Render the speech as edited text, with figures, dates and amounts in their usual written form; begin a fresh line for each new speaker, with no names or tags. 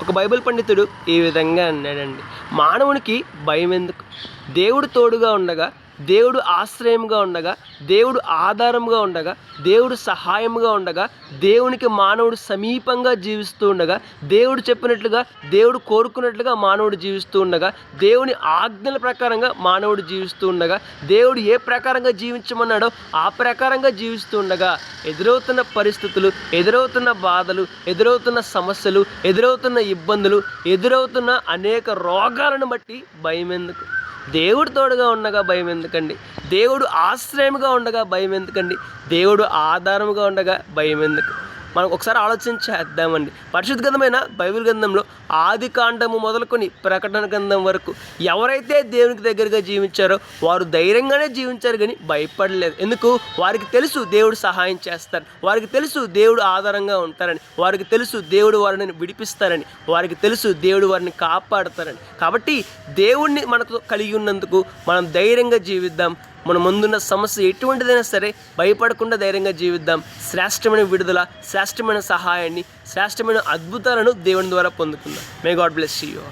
ఒక బైబిల్ పండితుడు ఈ విధంగా అన్నాడండి, మానవునికి భయం ఎందుకు? దేవుడు తోడుగా ఉండగా, దేవుడు ఆశ్రయంగా ఉండగా, దేవుడు ఆధారంగా ఉండగా, దేవుడు సహాయంగా ఉండగా, దేవునికి మానవుడు సమీపంగా జీవిస్తూ ఉండగా, దేవుడు చెప్పినట్లుగా, దేవుడు కోరుకున్నట్లుగా మానవుడు జీవిస్తూ ఉండగా, దేవుని ఆజ్ఞల ప్రకారంగా మానవుడు జీవిస్తూ ఉండగా, దేవుడు ఏ ప్రకారంగా జీవించమన్నాడో ఆ ప్రకారంగా జీవిస్తూ ఉండగా, ఎదురవుతున్న పరిస్థితులు, ఎదురవుతున్న బాధలు, ఎదురవుతున్న సమస్యలు, ఎదురవుతున్న ఇబ్బందులు, ఎదురవుతున్న అనేక రోగాలను బట్టి భయం ఎందుకు? దేవుడు తోడుగా ఉండగా భయం ఎందుకండి? దేవుడు ఆశ్రయముగా ఉండగా భయం ఎందుకండి? దేవుడు ఆధారముగా ఉండగా భయం ఎందుకు? మనం ఒకసారి ఆలోచించేద్దామండి. పరిశుద్ధ గ్రంథమైన బైబిల్ గ్రంథంలో ఆది కాండము మొదలుకొని ప్రకటన గ్రంథం వరకు ఎవరైతే దేవునికి దగ్గరగా జీవించారో వారు ధైర్యంగానే జీవించారు, కానీ భయపడలేదు. ఎందుకు? వారికి తెలుసు దేవుడు సహాయం చేస్తారు, వారికి తెలుసు దేవుడు ఆధారంగా ఉంటారని, వారికి తెలుసు దేవుడు వారిని విడిపిస్తారని, వారికి తెలుసు దేవుడు వారిని కాపాడుతారని. కాబట్టి దేవుణ్ణి మనకు కలిగి ఉన్నందుకు మనం ధైర్యంగా జీవిద్దాం. మన ముందున్న సమస్య ఎటువంటిదైనా సరే భయపడకుండా ధైర్యంగా జీవిద్దాం. శ్రేష్టమైన విడుదల, శ్రేష్టమైన సహాయాన్ని, శ్రేష్టమైన అద్భుతాలను దేవుని ద్వారా పొందుకుందాం. May God bless you.